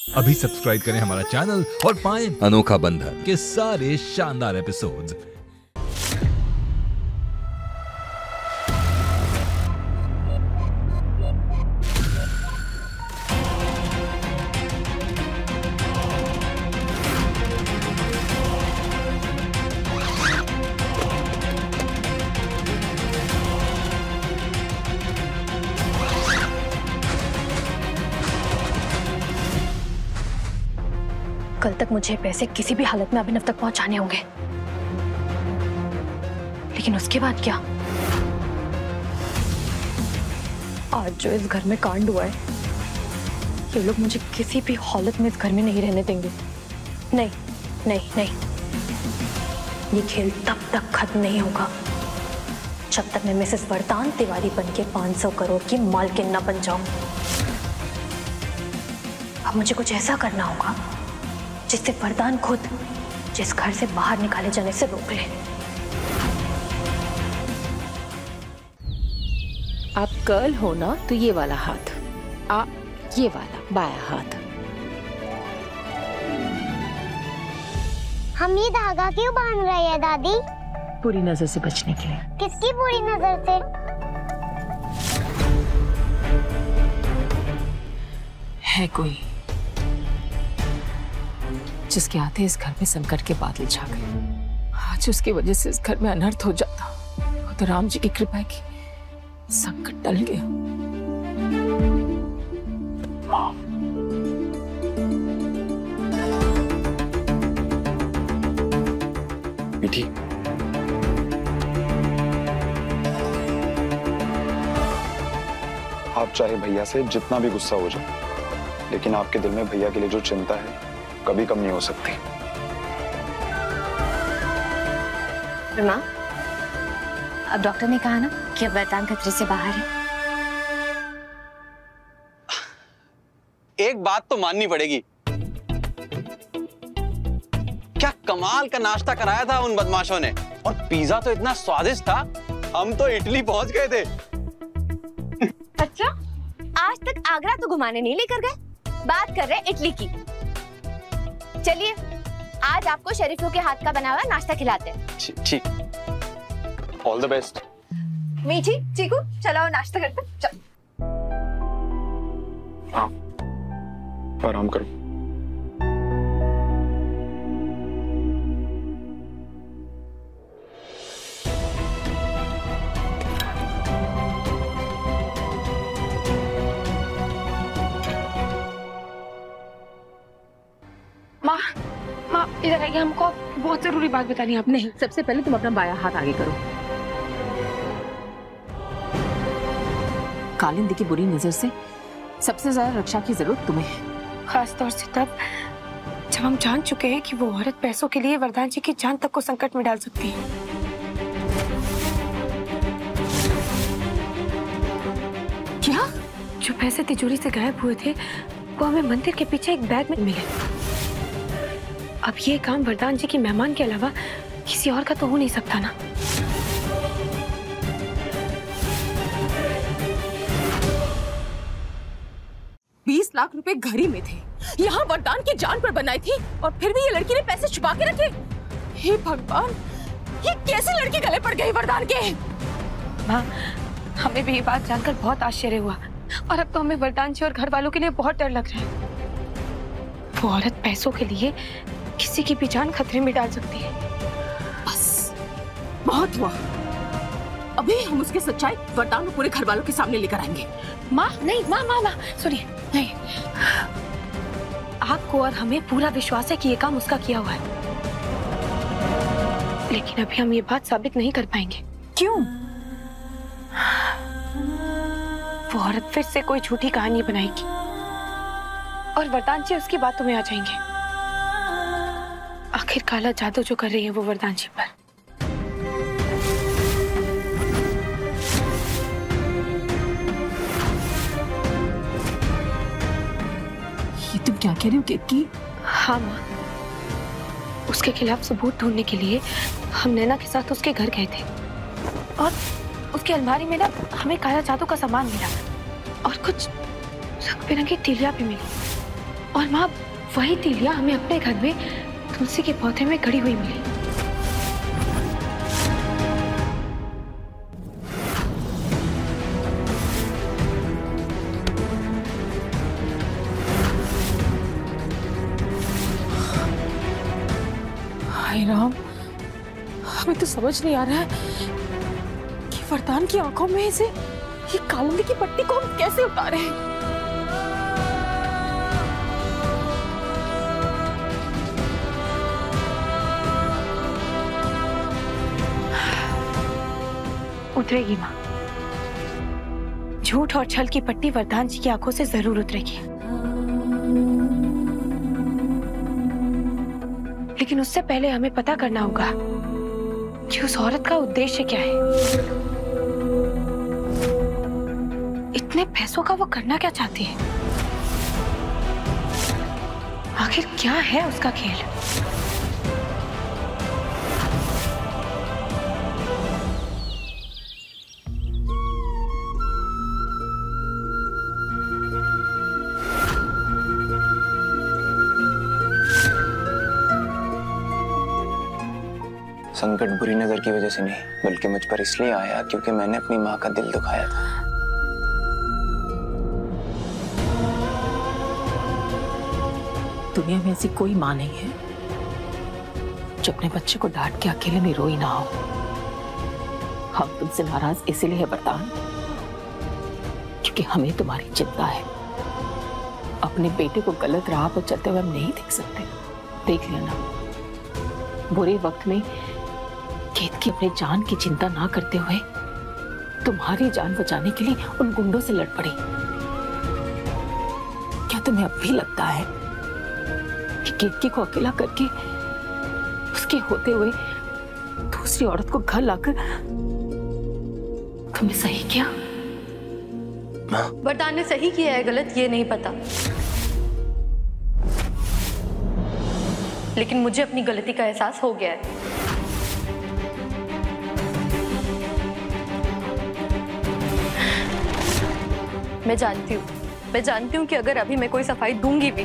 अभी सब्सक्राइब करें हमारा चैनल और पाएं अनोखा बंधन के सारे शानदार एपिसोड्स। कल तक मुझे पैसे किसी भी हालत में अभिनव तक पहुंचाने होंगे, लेकिन उसके बाद क्या? आज जो इस घर में कांड हुआ है, ये लोग मुझे किसी भी हालत में इस घर में नहीं रहने देंगे। नहीं नहीं नहीं, ये खेल तब तक खत्म नहीं होगा जब तक मैं मिसेस वरदान तिवारी बन के 500 करोड़ की मालकिन न बन जाऊं। अब मुझे कुछ ऐसा करना होगा जिससे वरदान खुद जिस घर से बाहर निकाले जाने से रोक ले। आप गर्ल हो ना, तो ये वाला हाथ, ये वाला बाया हाथ। हम ये धागा क्यों बांध रहे हैं दादी? बुरी नजर से बचने के लिए। किसकी बुरी नजर से? है कोई जिसके आते इस घर में संकट के बादल छा गए। आज उसकी वजह से इस घर में अनर्थ हो जाता, तो राम जी की कृपा की संकट टल गया। मीठी, आप चाहे भैया से जितना भी गुस्सा हो जाए, लेकिन आपके दिल में भैया के लिए जो चिंता है कभी कम नहीं हो सकती। माँ, अब डॉक्टर ने कहा ना कि अब वरदान खतरे से बाहर है। एक बात तो माननी पड़ेगी, क्या कमाल का नाश्ता कराया था उन बदमाशों ने, और पिज्जा तो इतना स्वादिष्ट था, हम तो इटली पहुंच गए थे। अच्छा, आज तक आगरा तो घुमाने नहीं लेकर गए, बात कर रहे इटली की। चलिए, आज आपको शरीफों के हाथ का बना हुआ नाश्ता खिलाते हैं। ठीक, ऑल द बेस्ट। मीठी, चीकू, चलो नाश्ता करते हैं। चलो। हाँ, आराम करो। माँ, इधर आइए, हमको बहुत जरूरी बात बतानी है। आप नहीं, सबसे पहले तुम अपना बाया हाथ आगे करो। कालिंदी की बुरी नजर से सबसे ज्यादा रक्षा की जरूरत तुम्हें है। खास तौर से तब जब हम जान चुके हैं कि वो औरत पैसों के लिए वरदान जी की जान तक को संकट में डाल सकती है। क्या? जो पैसे तिजोरी से गायब हुए थे, वो हमें मंदिर के पीछे एक बैग में मिले। अब ये काम वरदान जी की मेहमान के अलावा किसी और का तो हो नहीं सकता ना। ₹20 लाख घर ही में थे, यहाँ वरदान की जान पर बनाई थी, और फिर भी ये लड़की ने पैसे छुपा के रखे। हे भगवान, ये कैसी लड़की गले पड़ गई वरदान के? माँ, हमें भी ये बात जानकर बहुत आश्चर्य हुआ, और अब तो हमें वरदान जी और घर वालों के लिए बहुत डर लग रहा है। वो औरत पैसों के लिए किसी की भी जान खतरे में डाल सकती है। बस, बहुत हुआ। अभी हम उसकी सच्चाई वरदान को पूरे घर वालों के सामने लेकर आएंगे। माँ, नहीं, माँ, सुनिए, नहीं। आपको और हमें पूरा विश्वास है कि ये काम उसका किया हुआ है, लेकिन अभी हम ये बात साबित नहीं कर पाएंगे। क्यों? वो औरत फिर से कोई झूठी कहानी बनाएगी, और वरदान जी उसकी बातों में आ जाएंगे। आखिर काला जादू जो कर रही है वो वरदान जी पर। ये तुम क्या कह रही हो कि? हाँ माँ, उसके खिलाफ सबूत ढूंढने के लिए हम नैना के साथ उसके घर गए थे, और उसकी अलमारी में ना हमें काला जादू का सामान मिला, और कुछ रंग बिरंगी तीलियां भी मिली, और माँ वही तीलिया हमें अपने घर में तुलसी के पौधे में गड़ी हुई मिली। हाय राम, हमें तो समझ नहीं आ रहा है कि वरदान की आंखों में से ये कालिंदी की पट्टी को हम कैसे उतारे। उतरेगी माँ, झूठ और छल की पट्टी वरदान जी की आंखों से जरूर उतरेगी, लेकिन उससे पहले हमें पता करना होगा कि उस औरत का उद्देश्य क्या है। इतने पैसों का वो करना क्या चाहती है? आखिर क्या है उसका खेल? संकट बुरी नजर की वजह से नहीं, बल्कि मुझ पर इसलिए आया क्योंकि मैंने अपनी माँ का दिल दुखाया था। दुनिया में ऐसी कोई माँ नहीं है जो अपने बच्चे को डांट के अकेले में रोई ना हो। हम तुमसे नाराज इसीलिए है वरदान, क्योंकि हमें तुम्हारी चिंता है। अपने बेटे को गलत राह पर चलते हुए हम नहीं देख सकते। देख लेना, बुरे वक्त में केत की अपने जान की चिंता ना करते हुए तुम्हारी जान बचाने के लिए उन गुंडों से लड़ पड़ी। क्या तुम्हें अब भी लगता है कि केतकी को अकेला करके उसके होते हुए दूसरी औरत को घर लाकर तुमने सही किया? वरदान ने सही किया है, गलत ये नहीं पता, लेकिन मुझे अपनी गलती का एहसास हो गया है। मैं जानती हूँ कि अगर अभी मैं कोई सफाई दूंगी भी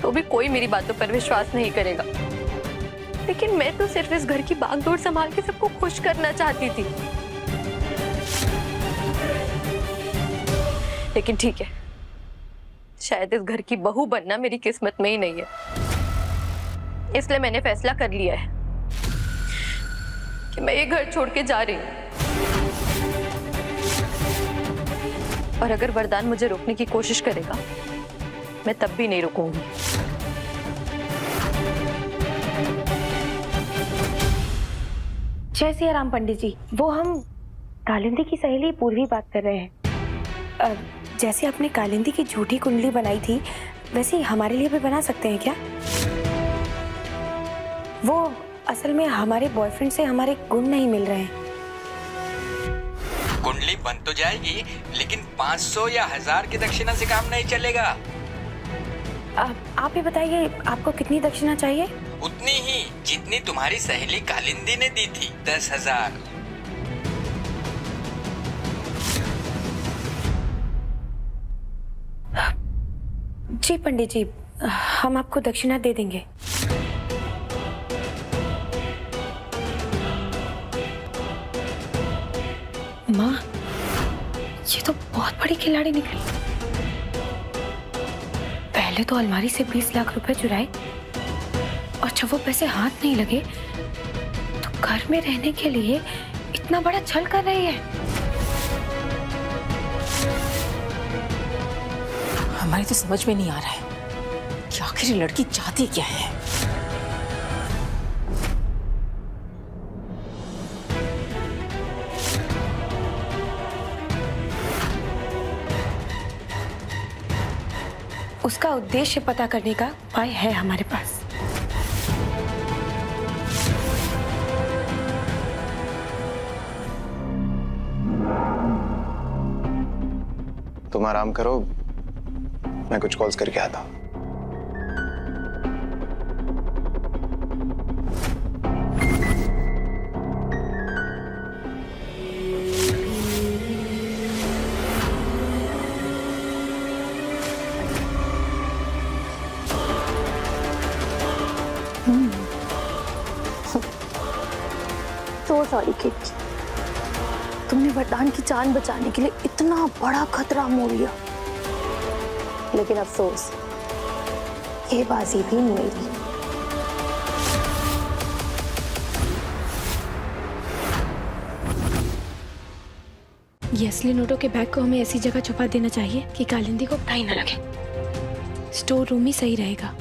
तो भी कोई मेरी बातों पर विश्वास नहीं करेगा। लेकिन मैं तो सिर्फ इस घर की बागडोर संभाल के सबको खुश करना चाहती थी। लेकिन ठीक है, शायद इस घर की बहू बनना मेरी किस्मत में ही नहीं है। इसलिए मैंने फैसला कर लिया है कि मैं ये घर छोड़ के जा रही हूँ। और अगर वरदान मुझे रोकने की कोशिश करेगा, मैं तब भी नहीं रुकूंगी। जय सिया राम पंडित जी, वो हम कालिंदी की सहेली पूर्वी बात कर रहे हैं। जैसे आपने कालिंदी की झूठी कुंडली बनाई थी, वैसे हमारे लिए भी बना सकते हैं क्या? वो असल में हमारे बॉयफ्रेंड से हमारे गुण नहीं मिल रहे हैं। कुंडली बन तो जाएगी, लेकिन 500 या 1000 की दक्षिणा से काम नहीं चलेगा। आप ही बताइए, आपको कितनी दक्षिणा चाहिए? उतनी ही जितनी तुम्हारी सहेली कालिंदी ने दी थी, 10,000। जी पंडित जी, हम आपको दक्षिणा दे देंगे। माँ, ये तो बहुत बड़ी खिलाड़ी निकली। पहले तो अलमारी से 20 लाख रुपए चुराए, और जब वो पैसे हाथ नहीं लगे तो घर में रहने के लिए इतना बड़ा छल कर रही है। हमारी तो समझ में नहीं आ रहा है कि आखिर ये लड़की चाहती क्या है। उसका उद्देश्य पता करने का उपाय है हमारे पास। तुम आराम करो, मैं कुछ कॉल्स करके आता हूँ। So sorry kid. तुमने वरदान की जान बचाने के लिए इतना बड़ा खतरा मोल लिया, लेकिन अफसोस ये बाजी भी मेरी। ये असली नोटों के बैग को हमें ऐसी जगह छुपा देना चाहिए कि कालिंदी को पता ही न लगे। स्टोर रूम ही सही रहेगा।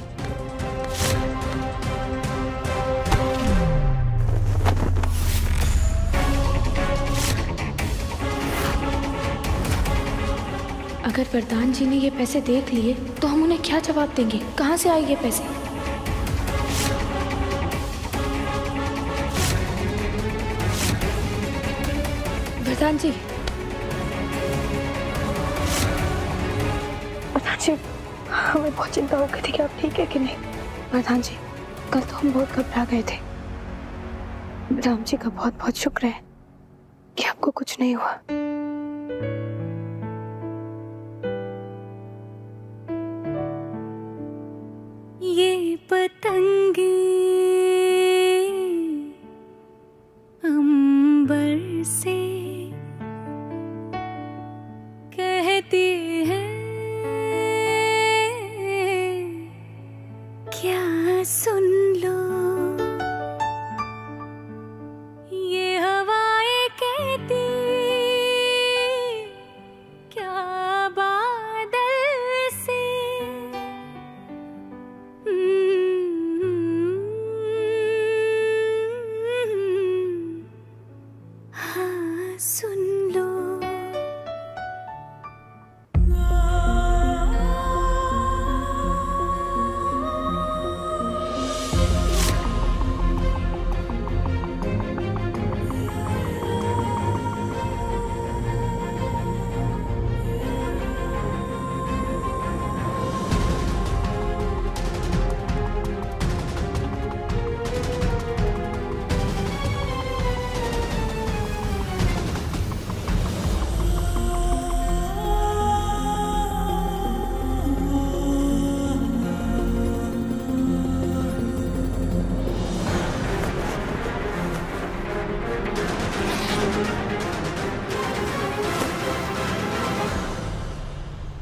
अगर वरदान जी ने ये पैसे देख लिए तो हम उन्हें क्या जवाब देंगे? कहाँ से आए ये पैसे? वरदान जी, वरदान जी, हमें बहुत चिंता हो गई थी कि आप ठीक है कि नहीं। वरदान जी, कल तो हम बहुत घबरा गए थे। राम जी का बहुत बहुत शुक्र है कि आपको कुछ नहीं हुआ। ये पतंगे अंबर से कहती हैं, क्या सुन लो। ये हवाएं कहती, क्या बादल से। हाँ सुन लो।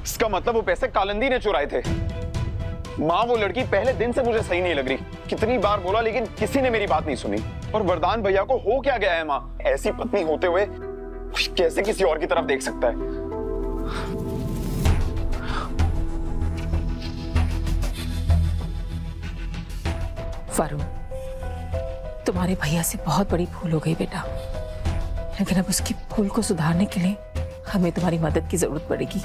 इसका मतलब वो पैसे कालिंदी ने चुराए थे। माँ, वो लड़की पहले दिन से मुझे सही नहीं लग रही। कितनी बार बोला लेकिन किसी ने मेरी बात नहीं सुनी। और वरदान भैया को हो क्या गया है माँ? ऐसी पत्नी होते हुए कैसे किसी और की तरफ देख सकता है? वरुण, तुम्हारे भैया से बहुत बड़ी भूल हो गई बेटा, लेकिन अब उसकी भूल को सुधारने के लिए हमें तुम्हारी मदद की जरूरत पड़ेगी।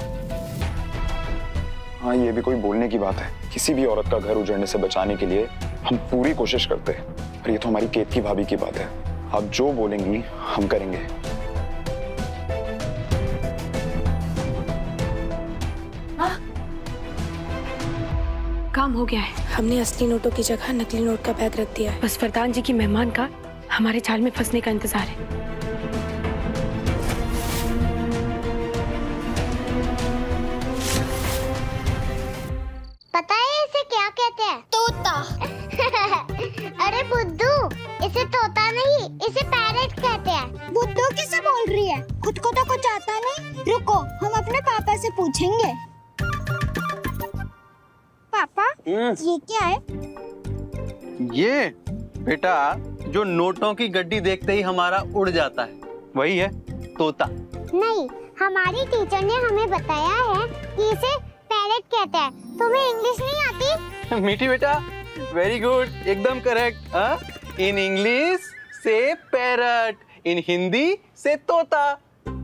हाँ, ये भी कोई बोलने की बात है। किसी भी औरत का घर उजड़ने से बचाने के लिए हम पूरी कोशिश करते हैं। और ये तो हमारी केतकी भाभी की बात है। आप जो बोलेंगी हम करेंगे। काम हो गया है। हमने असली नोटों की जगह नकली नोट का बैग रख दिया है। बस वरदान जी की मेहमान का हमारे जाल में फंसने का इंतजार है। पता है इसे क्या कहते हैं? तोता। अरे बुद्धू, इसे तोता नहीं, इसे पैरेट कहते हैं। बुद्धू किसे बोल रही है? खुद को तो कुछ आता नहीं। रुको, हम अपने पापा से पूछेंगे। पापा, ये क्या है? ये बेटा जो नोटों की गड्डी देखते ही हमारा उड़ जाता है, वही है तोता। नहीं, हमारी टीचर ने हमें बताया है कि इसे पैरेट कहते हैं। तुम्हें इंग्लिश नहीं आती? मीठी बेटा, वेरी गुड, एकदम करेक्ट। इन इंग्लिश से पैरट, इन हिंदी से तोता।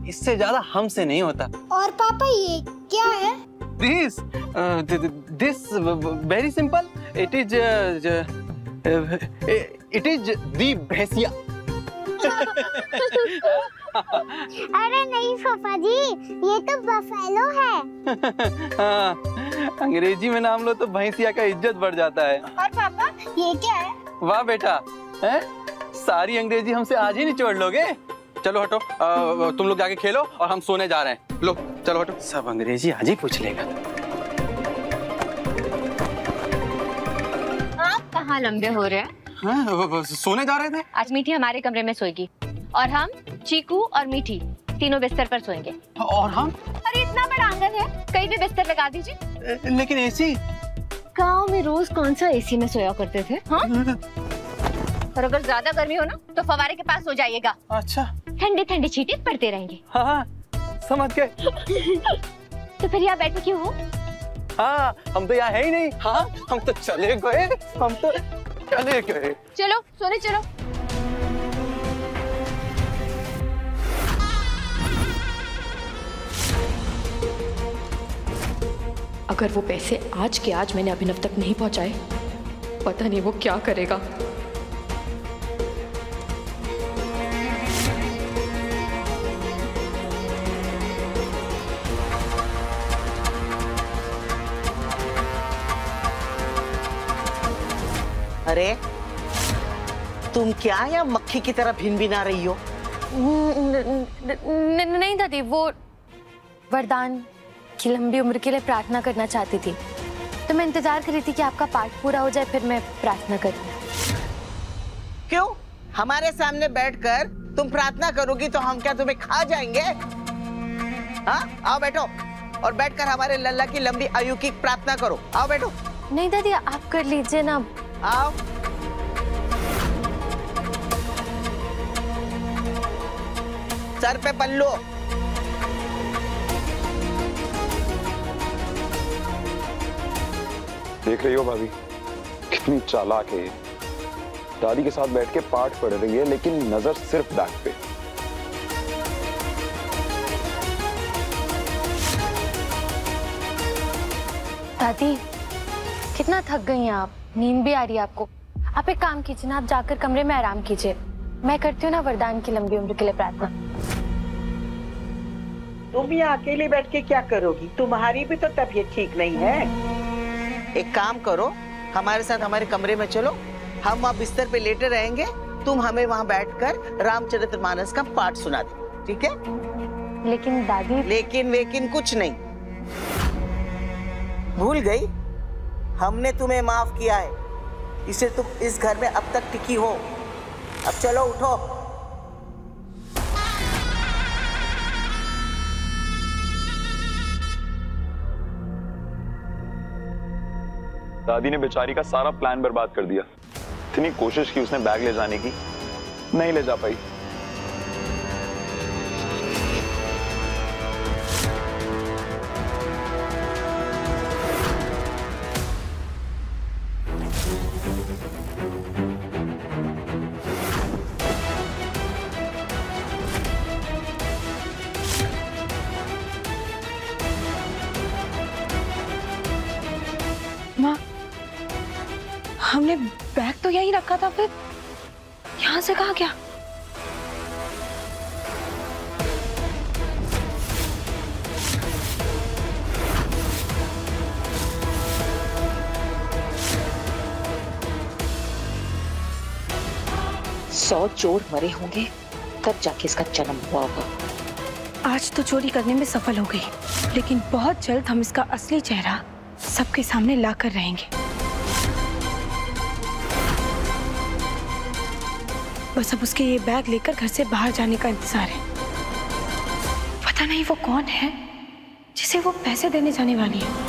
इससे ज्यादा हमसे नहीं होता। और पापा, ये क्या है? This very simple. It is the भैंसिया। अरे नहीं पापा जी, ये तो बफेलो है। हाँ, अंग्रेजी में नाम लो तो भैंसिया का इज्जत बढ़ जाता है। और पापा, ये क्या है? वाह बेटा, हैं? सारी अंग्रेजी हमसे आज ही निचोड़ लोगे। चलो हटो, तुम लोग जाके खेलो और हम सोने जा रहे हैं। लो चलो हटो, सब अंग्रेजी आज ही पूछ लेगा। आप कहाँ लंबे हो रहे हैं? सोने जा रहे थे। आज मीठी हमारे कमरे में सोएगी और हम चीकू और मीठी तीनों बिस्तर पर सोएंगे। और हम? अरे इतना बड़ा आंगन है, कहीं भी बिस्तर लगा दीजिए। लेकिन एसी? गांव में रोज कौन सा एसी में सोया करते थे? हाँ? और अगर ज्यादा गर्मी हो ना तो फवारे के पास हो जाइएगा। अच्छा। ठंडी ठंडी छींटे पड़ते रहेंगे। हाँ, समझ गए। तो फिर यहाँ बैठे क्यों हो? हाँ, हम तो यहाँ है ही नहीं। हाँ, हम तो चले गए। चलो सोने चलो। अगर वो पैसे आज के आज मैंने अभिनव तक नहीं पहुंचाए, पता नहीं वो क्या करेगा। अरे तुम क्या या मक्खी की तरह भिन भिना रही हो? नहीं दादी, वो वरदान की लंबी उम्र के लिए प्रार्थना करना चाहती थी, तो मैं इंतजार कर रही थी कि आपका पाठ पूरा हो जाए, फिर मैं प्रार्थना करूं। क्यों? हमारे सामने बैठकर तुम प्रार्थना करोगी तो हम क्या तुम्हें खा जाएंगे? हाँ, आओ बैठो और बैठकर हमारे लल्ला की लंबी आयु की प्रार्थना करो। आओ बैठो। नहीं दादी, आप कर लीजिए ना। आओ। सर पे पल्लू। देख रही हो भाभी, कितनी चालाक है ये। दादी के साथ बैठ के पाठ पढ़ रही है, लेकिन नजर सिर्फ बैग पे। दादी कितना थक गई हैं आप, नींद भी आ रही है आपको। आप एक काम कीजिए ना, आप जाकर कमरे में आराम कीजिए। मैं करती हूँ ना वरदान की लंबी उम्र के लिए प्रार्थना। तुम यहाँ अकेले बैठ के क्या करोगी? तुम्हारी भी तो तबीयत ठीक नहीं है। एक काम करो, हमारे साथ हमारे कमरे में चलो, हम वहाँ बिस्तर पे लेटे रहेंगे, तुम हमें वहाँ बैठकर रामचरितमानस का पाठ सुना दे, ठीक है? लेकिन दादी। लेकिन कुछ नहीं। भूल गई? हमने तुम्हें माफ किया है, इससे तुम इस घर में अब तक टिकी हो। अब चलो उठो। दादी ने बेचारी का सारा प्लान बर्बाद कर दिया। इतनी कोशिश की उसने बैग ले जाने की, नहीं ले जा पाई। माँ, हमने बैग तो यहीं रखा था, फिर यहाँ से कहाँ गया? सौ चोर मरे होंगे तब जाके इसका जन्म हुआ होगा। आज तो चोरी करने में सफल हो गई, लेकिन बहुत जल्द हम इसका असली चेहरा सबके सामने लाकर रहेंगे। बस अब उसके ये बैग लेकर घर से बाहर जाने का इंतजार है। पता नहीं वो कौन है जिसे वो पैसे देने जाने वाली है।